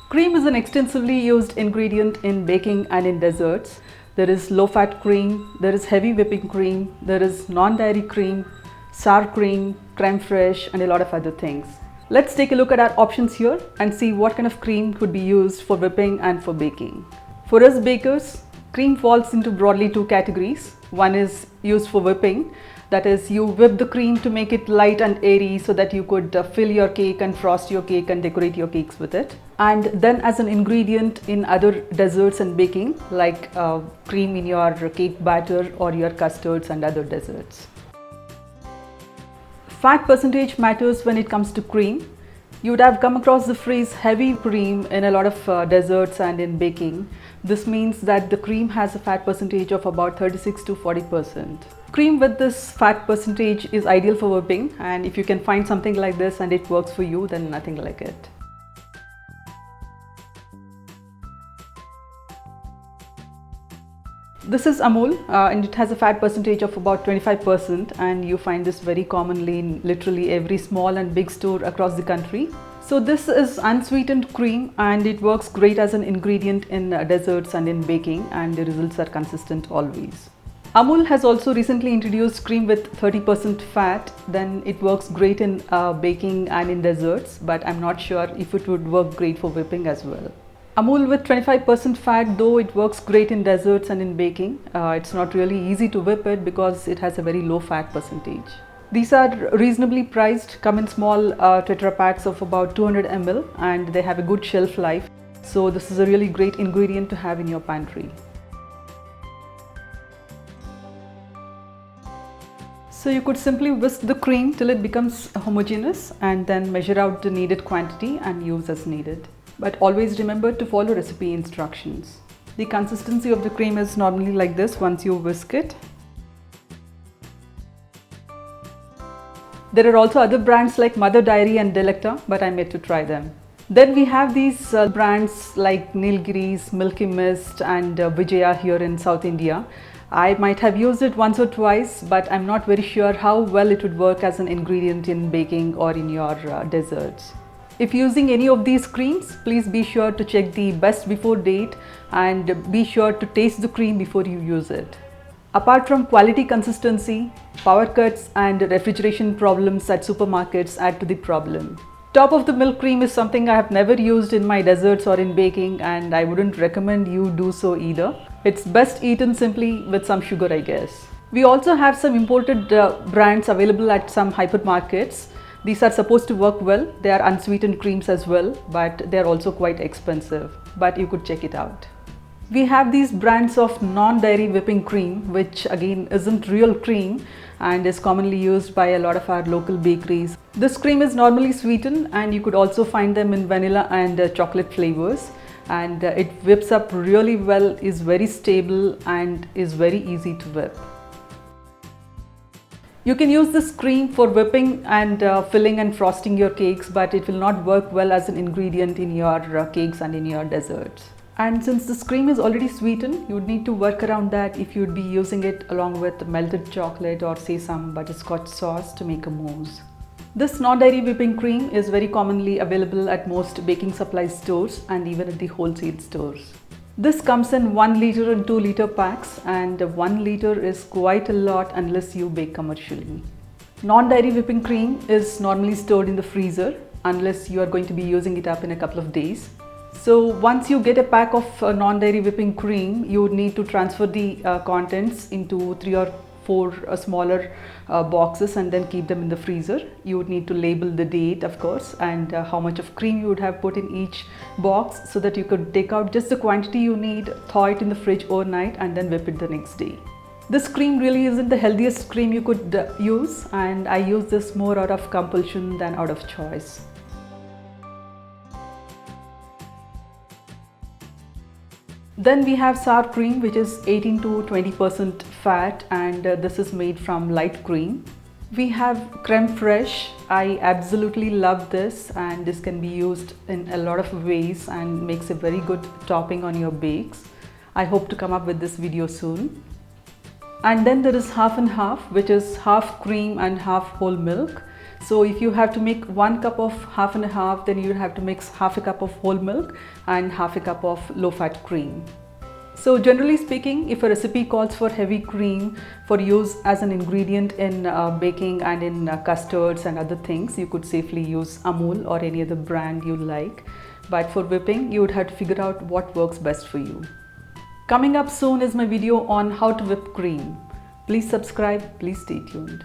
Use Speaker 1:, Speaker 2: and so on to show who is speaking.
Speaker 1: Cream is an extensively used ingredient in baking and in desserts. There is low-fat cream, there is heavy whipping cream, there is non-dairy cream, sour cream, creme fraiche, and a lot of other things. Let's take a look at our options here and see what kind of cream could be used for whipping and for baking. For us bakers, cream falls into broadly two categories. One is used for whipping. That is, you whip the cream to make it light and airy so that you could fill your cake and frost your cake and decorate your cakes with it. And then as an ingredient in other desserts and baking, like cream in your cake batter or your custards and other desserts. Fat percentage matters when it comes to cream. You would have come across the phrase heavy cream in a lot of desserts and in baking. This means that the cream has a fat percentage of about 36 to 40%. Cream with this fat percentage is ideal for whipping, and if you can find something like this and it works for you, then nothing like it. This is Amul and it has a fat percentage of about 25%, and you find this very commonly in literally every small and big store across the country. So this is unsweetened cream and it works great as an ingredient in desserts and in baking, and the results are consistent always. Amul has also recently introduced cream with 30% fat. Then it works great in baking and in desserts, but I'm not sure if it would work great for whipping as well. Amul with 25% fat, though it works great in desserts and in baking, it's not really easy to whip it because it has a very low fat percentage. These are reasonably priced, come in small Tetra packs of about 200 ml, and they have a good shelf life. So this is a really great ingredient to have in your pantry. So you could simply whisk the cream till it becomes homogeneous and then measure out the needed quantity and use as needed. But always remember to follow recipe instructions. The consistency of the cream is normally like this once you whisk it. There are also other brands like Mother Dairy and Delecta, but I'm yet to try them. Then we have these brands like Nilgiri's, Milky Mist and Vijaya here in South India. I might have used it once or twice, but I'm not very sure how well it would work as an ingredient in baking or in your desserts. If using any of these creams, please be sure to check the best before date and be sure to taste the cream before you use it. Apart from quality consistency, power cuts and refrigeration problems at supermarkets add to the problem. Top of the milk cream is something I have never used in my desserts or in baking, and I wouldn't recommend you do so either. It's best eaten simply with some sugar, I guess. We also have some imported brands available at some hypermarkets. These are supposed to work well. They are unsweetened creams as well, but they are also quite expensive, but you could check it out. We have these brands of non-dairy whipping cream, which again isn't real cream and is commonly used by a lot of our local bakeries. This cream is normally sweetened, and you could also find them in vanilla and chocolate flavors, and it whips up really well, is very stable and is very easy to whip. You can use this cream for whipping and filling and frosting your cakes, but it will not work well as an ingredient in your cakes and in your desserts. And since this cream is already sweetened, you would need to work around that if you would be using it along with melted chocolate or say some butterscotch sauce to make a mousse. This non-dairy whipping cream is very commonly available at most baking supply stores and even at the wholesale stores. This comes in 1 liter and 2 liter packs, and 1 liter is quite a lot unless you bake commercially. Non-dairy whipping cream is normally stored in the freezer unless you are going to be using it up in a couple of days. So once you get a pack of non-dairy whipping cream, you would need to transfer the contents into 3 or 4 smaller boxes and then keep them in the freezer. You would need to label the date, of course, and how much of cream you would have put in each box so that you could take out just the quantity you need, thaw it in the fridge overnight and then whip it the next day. This cream really isn't the healthiest cream you could use, and I use this more out of compulsion than out of choice. Then we have sour cream, which is 18 to 20% fat, and this is made from light cream. We have creme fraiche. I absolutely love this, and this can be used in a lot of ways and makes a very good topping on your bakes. I hope to come up with this video soon. And then there is half and half, which is half cream and half whole milk. So if you have to make 1 cup of half and a half, then you have to mix half a cup of whole milk and half a cup of low fat cream. So generally speaking, if a recipe calls for heavy cream for use as an ingredient in baking and in custards and other things, you could safely use Amul or any other brand you like. But for whipping, you would have to figure out what works best for you. Coming up soon is my video on how to whip cream. Please subscribe, please stay tuned.